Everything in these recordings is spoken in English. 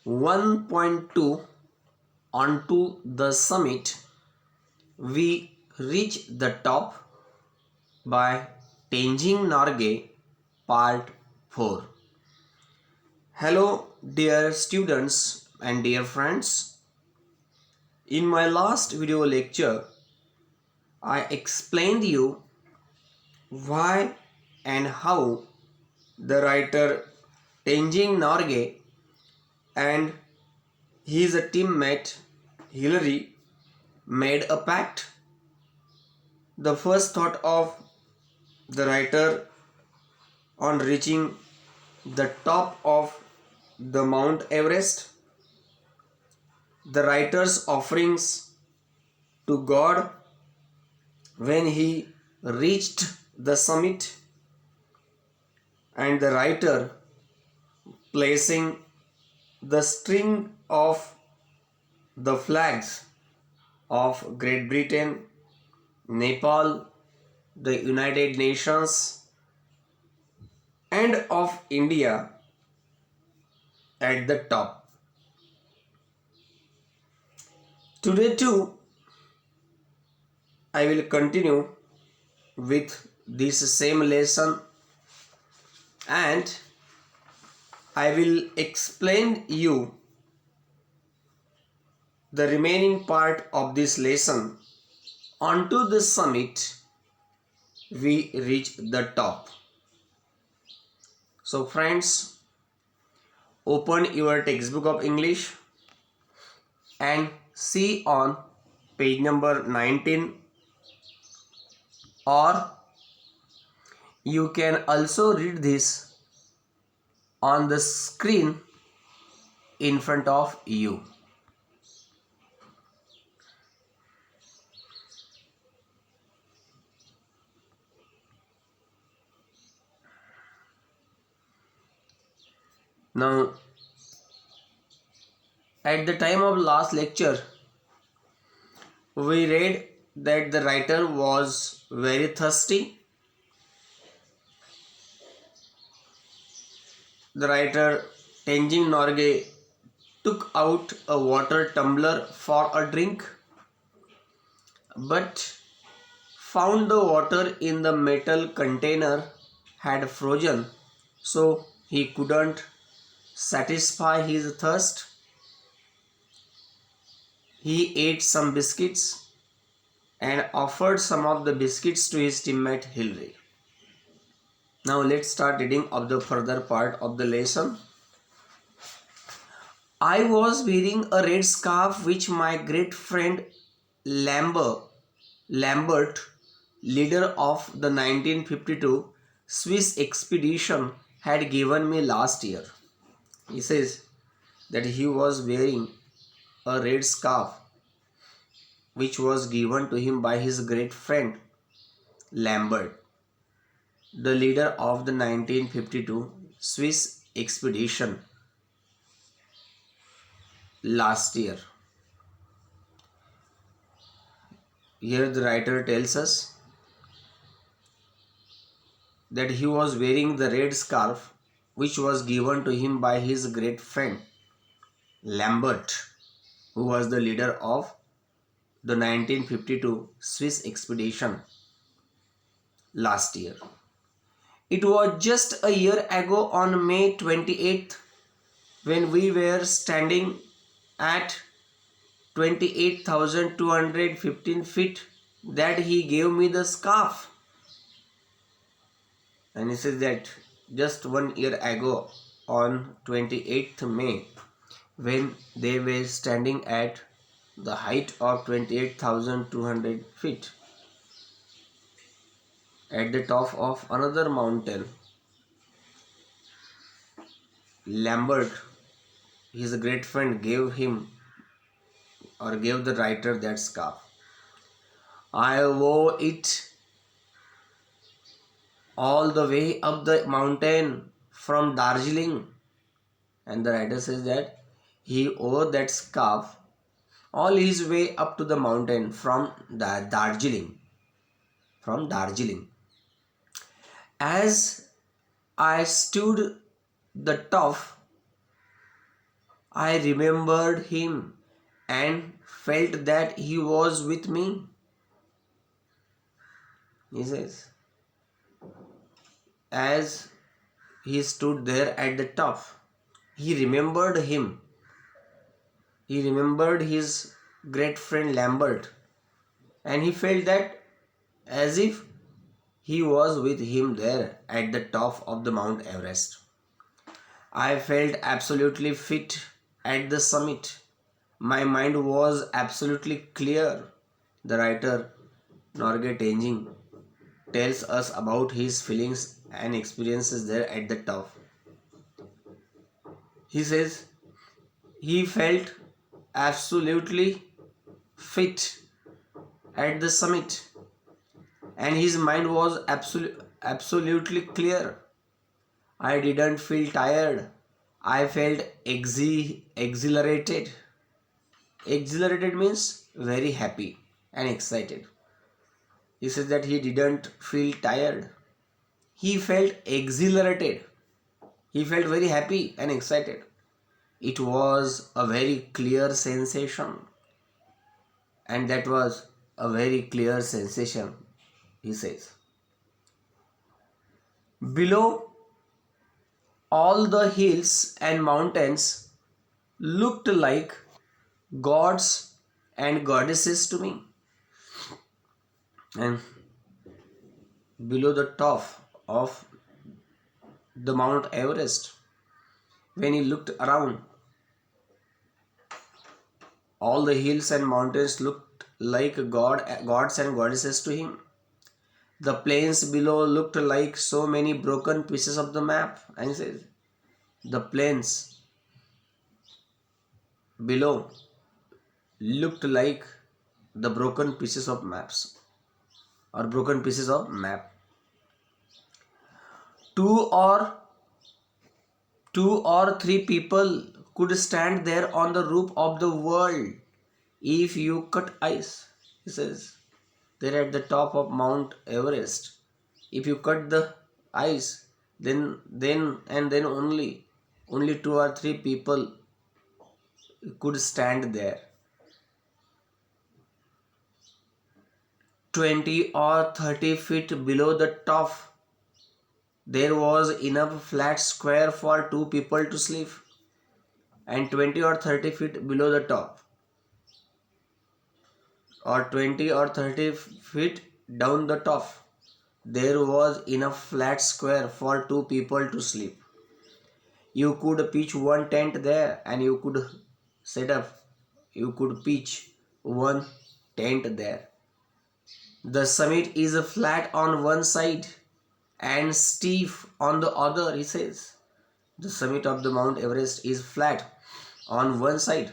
1.2 onto the summit, we reach the top by Tenzing Norgay Part 4. Hello dear students and dear friends. In my last video lecture, I explained you why and how the writer Tenzing Norgay and his teammate Hillary made a pact. The first thought of the writer on reaching the top of the Mount Everest, the writer's offerings to God when he reached the summit, and the writer placing the string of the flags of Great Britain, Nepal, the United Nations, and of India at the top. Today, too, I will continue with this same lesson and I will explain you the remaining part of this lesson. Onto the summit, we reach the top. So, friends, open your textbook of English and see on page number 19, or you can also read this on the screen in front of you. Now, at the time of last lecture, we read that the writer was very thirsty. The writer Tenzing Norgay took out a water tumbler for a drink, but found the water in the metal container had frozen, so he couldn't satisfy his thirst. He ate some biscuits and offered some of the biscuits to his teammate Hillary. Now let's start reading of the further part of the lesson. I was wearing a red scarf which my great friend Lambert, leader of the 1952 Swiss expedition, had given me last year. He says that he was wearing a red scarf which was given to him by his great friend Lambert, the leader of the 1952 Swiss expedition last year. Here the writer tells us that he was wearing the red scarf which was given to him by his great friend Lambert, who was the leader of the 1952 Swiss expedition last year. It was just a year ago on May 28th when we were standing at 28,215 feet that he gave me the scarf. And he says that just 1 year ago on 28th May when they were standing at the height of 28,200 feet at the top of another mountain, Lambert, his great friend, gave him or gave the writer that scarf. I wore it all the way up the mountain from Darjeeling. And the writer says that he wore that scarf all his way up to the mountain from Darjeeling. From Darjeeling. As I stood the top, I remembered him and felt that he was with me. He says, as he stood there at the top, he remembered him. He remembered his great friend Lambert, and he felt that as if he was with him there at the top of the Mount Everest. I felt absolutely fit at the summit. My mind was absolutely clear. The writer Norgay Tenzing tells us about his feelings and experiences there at the top. He says he felt absolutely fit at the summit and his mind was absolutely clear. I didn't feel tired. I felt exhilarated. Exhilarated means very happy and excited. He says that he didn't feel tired. He felt exhilarated. He felt very happy and excited. It was a very clear sensation. And that was a very clear sensation, he says. Below, all the hills and mountains looked like gods and goddesses to me. And below the top of the Mount Everest, when he looked around, all the hills and mountains looked like gods and goddesses to him. The plains below looked like so many broken pieces of the map. And he says, the plains below looked like the broken pieces of maps or broken pieces of map. Two or three people could stand there on the roof of the world if you cut ice. He says, there at the top of Mount Everest, if you cut the ice, then only two or three people could stand there. 20 or 30 feet below the top, there was enough flat square for two people to sleep. And 20 or 30 feet below the top, or 20 or 30 feet down the top, there was enough flat square for two people to sleep. You could pitch one tent there and you could pitch one tent there. The summit is flat on one side and steep on the other, he says. The summit of the Mount Everest is flat on one side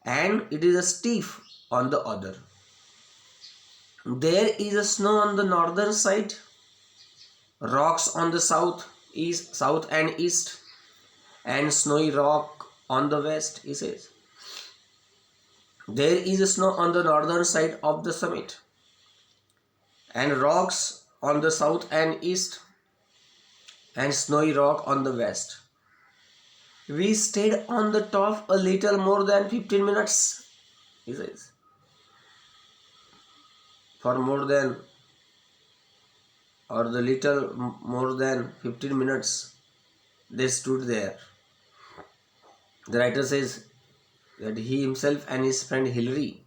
and it is steep on the other. There is a snow on the northern side, rocks on the south and east, and snowy rock on the west, he says. There is a snow on the northern side of the summit, and rocks on the south and east, and snowy rock on the west. We stayed on the top a little more than 15 minutes, he says. For more than or the little more than 15 minutes they stood there. The writer says that he himself and his friend Hilary,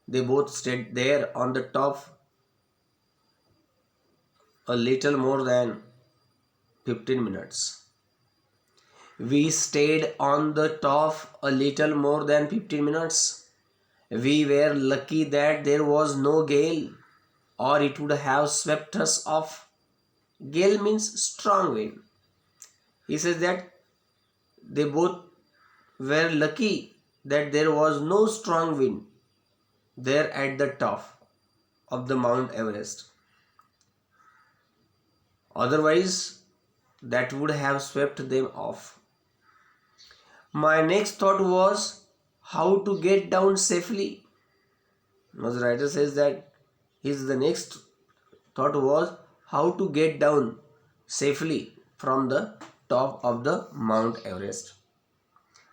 they both stayed there on the top a little more than 15 minutes. We stayed on the top a little more than 15 minutes. We were lucky that there was no gale, or it would have swept us off. Gale means strong wind. He says that they both were lucky that there was no strong wind there at the top of the Mount Everest. Otherwise, that would have swept them off. My next thought was how to get down safely. Now the writer says that the next thought was how to get down safely from the top of the Mount Everest.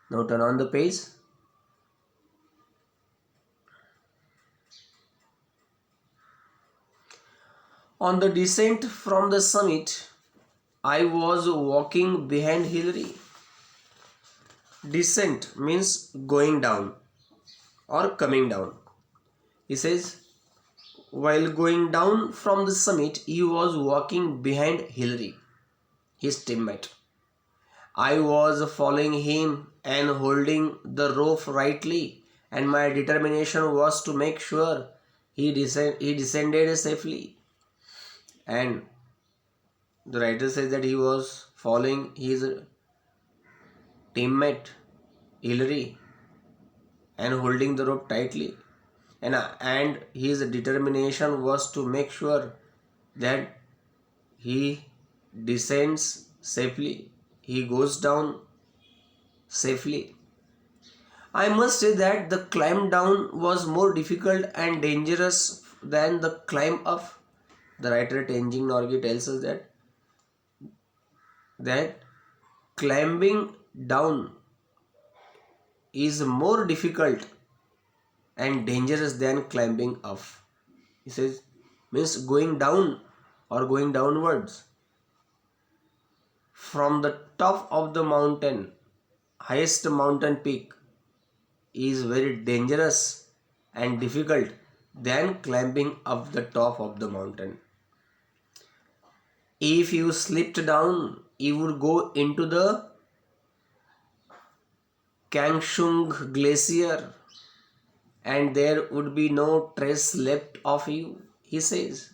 Now turn on the page. On the descent from the summit, I was walking behind Hillary. Descent means going down or coming down. He says, while going down from the summit, he was walking behind Hillary, his teammate. I was following him and holding the rope rightly, and my determination was to make sure he descended safely. And the writer says that he was following his teammate Hillary and holding the rope tightly, and his determination was to make sure that he descends safely, he goes down safely. I must say that the climb down was more difficult and dangerous than the climb up. The writer Tenzing Norgay tells us that climbing down is more difficult and dangerous than climbing up. He says, means going down or going downwards from the top of the mountain, highest mountain peak, is very dangerous and difficult than climbing up the top of the mountain. If you slipped down, you would go into the Kangshung Glacier and there would be no trace left of you, he says.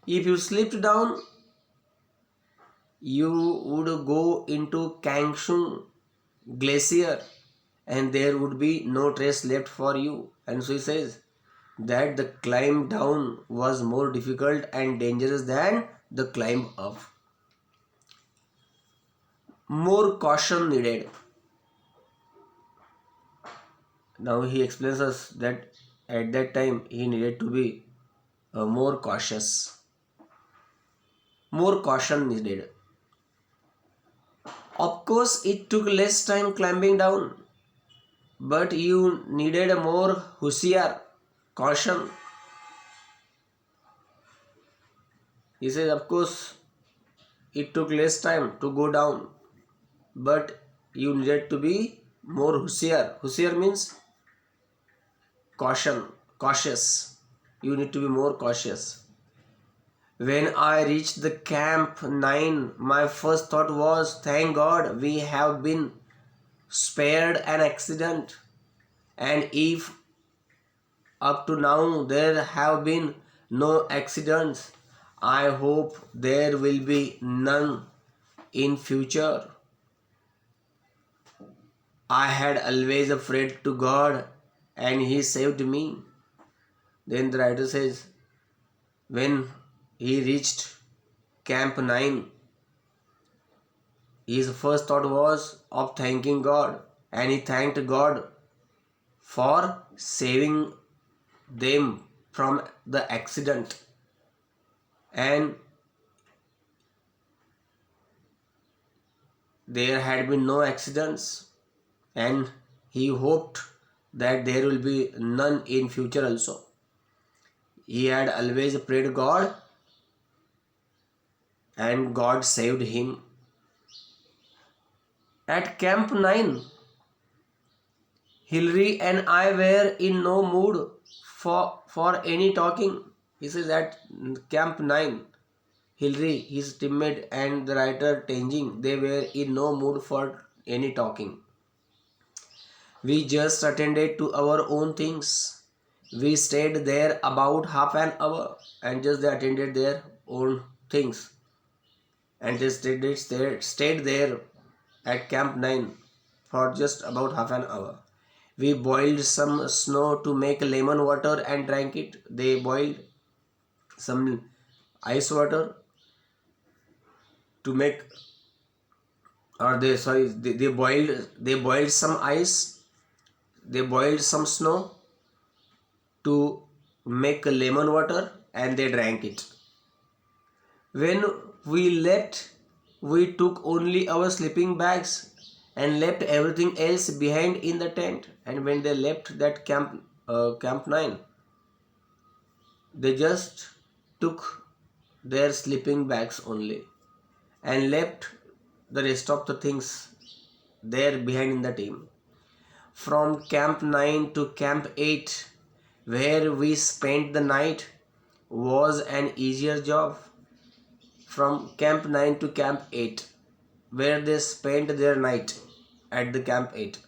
If you slipped down, you would go into Kangshung Glacier and there would be no trace left for you. And so he says that the climb down was more difficult and dangerous than the climb up. More caution needed. Now he explains us that at that time he needed to be more cautious. More caution needed. Of course, it took less time climbing down, but you needed a more husiar, caution. He says, of course, it took less time to go down, but you needed to be more husiar. Husiar means caution, cautious. You need to be more cautious. When I reached the camp 9, my first thought was, thank God we have been spared an accident. And if up to now there have been no accidents, I hope there will be none in future. I had always prayed to God and He saved me. Then the writer says, when he reached Camp 9, his first thought was of thanking God, and he thanked God for saving them from the accident. And there had been no accidents, and he hoped that there will be none in future also. He had always prayed God and God saved him. At Camp 9, Hillary and I were in no mood for any talking. He says at Camp 9, Hillary, his teammate, and the writer Tenzing, they were in no mood for any talking. We just attended to our own things. We stayed there about half an hour and just they attended their own things. And they stayed there at Camp 9 for just about half an hour. We boiled some snow to make lemon water and drank it. They boiled some ice water to make, or they boiled some ice. They boiled some snow to make lemon water and they drank it. When we left, we took only our sleeping bags and left everything else behind in the tent. And when they left that camp 9, they just took their sleeping bags only and left the rest of the things there behind in the team. From camp 9 to camp 8, where we spent the night, was an easier job. From camp 9 to camp 8, where they spent their night at the camp 8,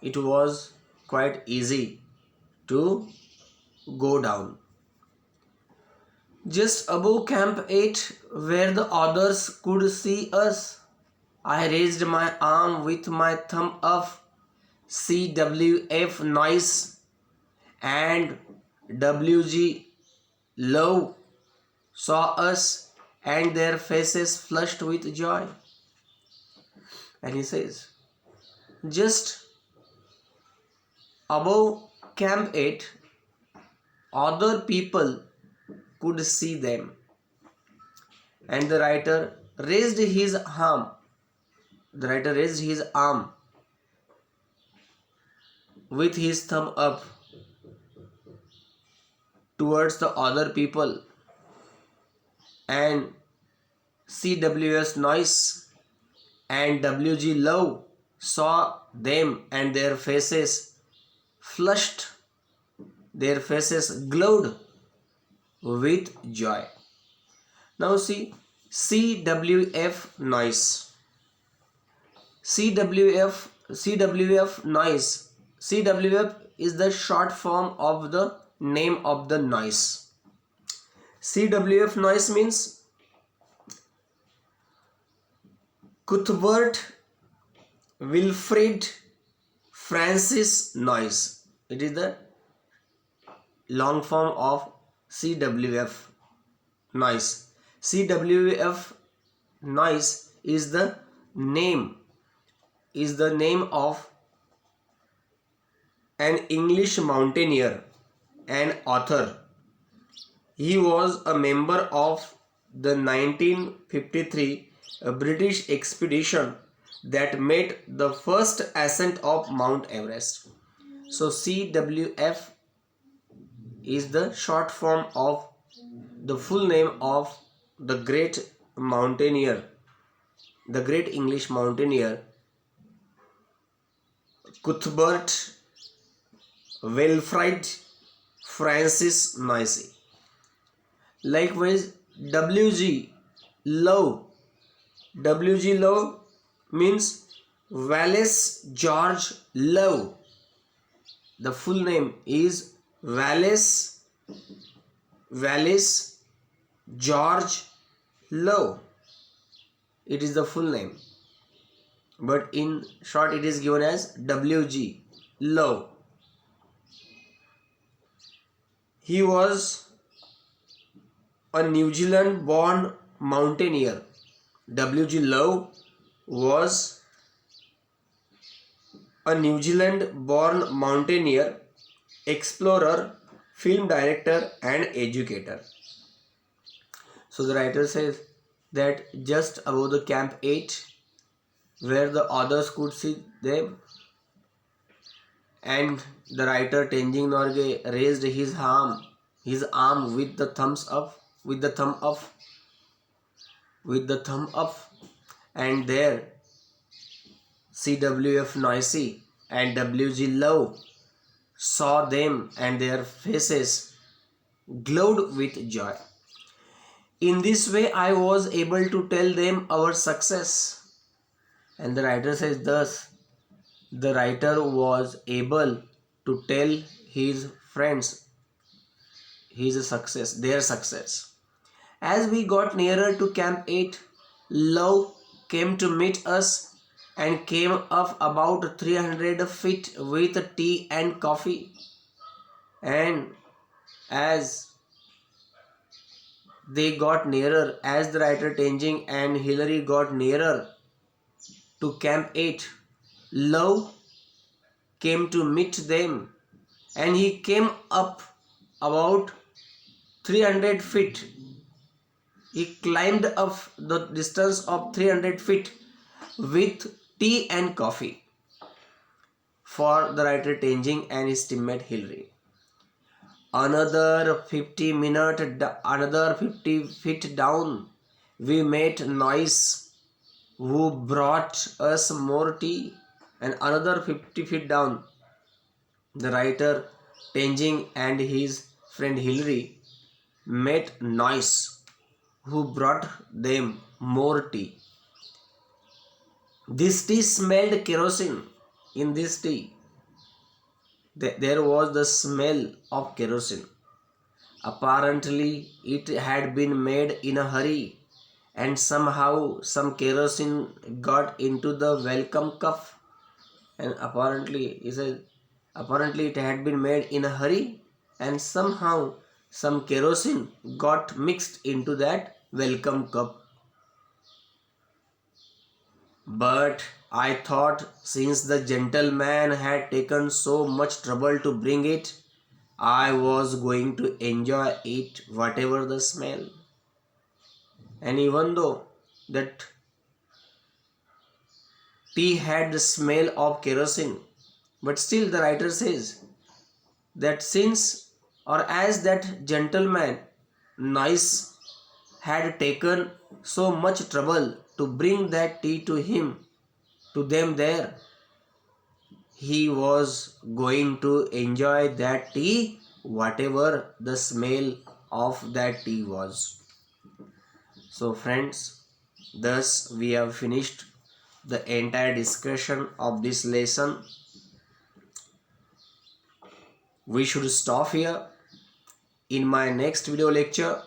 it was quite easy to go down. Just above camp 8, where the others could see us, I raised my arm with my thumb up. CWF Noise and WG Low saw us and their faces flushed with joy. And he says, just above camp 8, other people could see them. And the writer raised his arm. The writer raised his arm with his thumb up towards the other people, and CWS Noise and WG Love saw them and their faces flushed, their faces glowed with joy. Now see, CWF Noise. CWF Noise. CWF is the short form of the name of the noise. CWF Noise means Cuthbert Wilfrid Francis Noise. It is the long form of CWF Noise. CWF Noise is the name of an English mountaineer and author. He was a member of the 1953 British expedition that made the first ascent of Mount Everest. So CWF is the short form of the full name of the great mountaineer, the great English mountaineer Cuthbert Wilfrid Francis Noise. Likewise, WG Low. WG Low means Wallace George Low. The full name is Wallace George Low. It is the full name, but in short it is given as WG Low. He was a New Zealand born mountaineer. WG Low was a New Zealand born mountaineer, explorer, film director and educator. So the writer says that just above the camp 8, where the others could see them, and the writer Tenzing Norgay raised his arm with the thumb up, and there CWF Noise and WG Low saw them and their faces glowed with joy. In this way I was able to tell them our success. And the writer says thus, the writer was able to tell his friends their success. As we got nearer to camp 8, Love came to meet us and came up about 300 feet with tea and coffee. And as they got nearer, as the writer Tenzing and Hillary got nearer to camp 8, Love came to meet them, and he came up about 300 feet. He climbed up the distance of 300 feet with tea and coffee for the writer Tenzing and his teammate Hillary. Another 50 feet down, we met Noise, who brought us more tea. And another 50 feet down, the writer Tenzing and his friend Hillary met Noise, who brought them more tea. This tea smelled kerosene. In this tea, there was the smell of kerosene. Apparently, it had been made in a hurry, and somehow some kerosene got into the welcome cup. And apparently it had been made in a hurry, and somehow some kerosene got mixed into that welcome cup. But I thought, since the gentleman had taken so much trouble to bring it, I was going to enjoy it, whatever the smell. And even though that tea had the smell of kerosene, but still the writer says that since or as that gentleman Nice had taken so much trouble to bring that tea to them there, he was going to enjoy that tea, whatever the smell of that tea was. So, friends, thus we have finished the entire discussion of this lesson. We should stop here. In my next video lecture,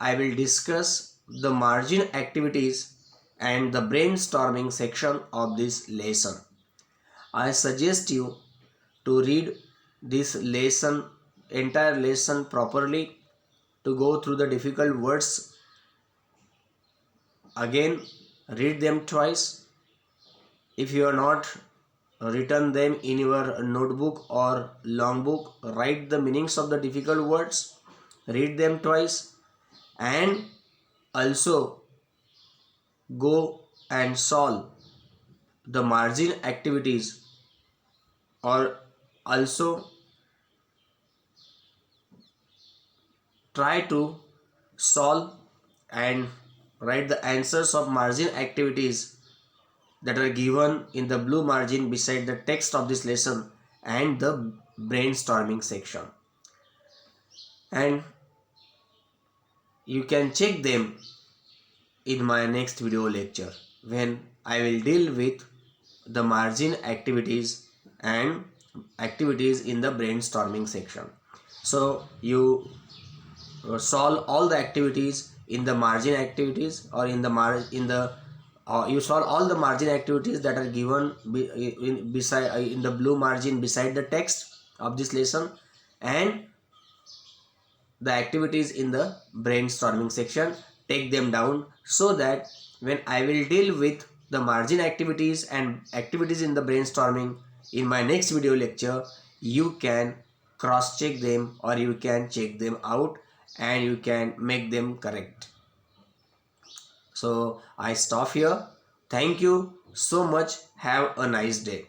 I will discuss the margin activities and the brainstorming section of this lesson. I suggest you to read this lesson, entire lesson properly, to go through the difficult words again, read them twice. If you are not written them in your notebook or long book, write the meanings of the difficult words, read them twice, and also go and solve the margin activities, or also try to solve and write the answers of margin activities that are given in the blue margin beside the text of this lesson and the brainstorming section. And you can check them in my next video lecture, when I will deal with the margin activities and activities in the brainstorming section. So you solve all the activities in the margin activities, or in the you solve all the margin activities that are given in the blue margin beside the text of this lesson, and the activities in the brainstorming section. Take them down, so that when I will deal with the margin activities and activities in the brainstorming in my next video lecture, you can cross check them, or you can check them out, and you can make them correct. So I stop here. Thank you so much. Have a nice day.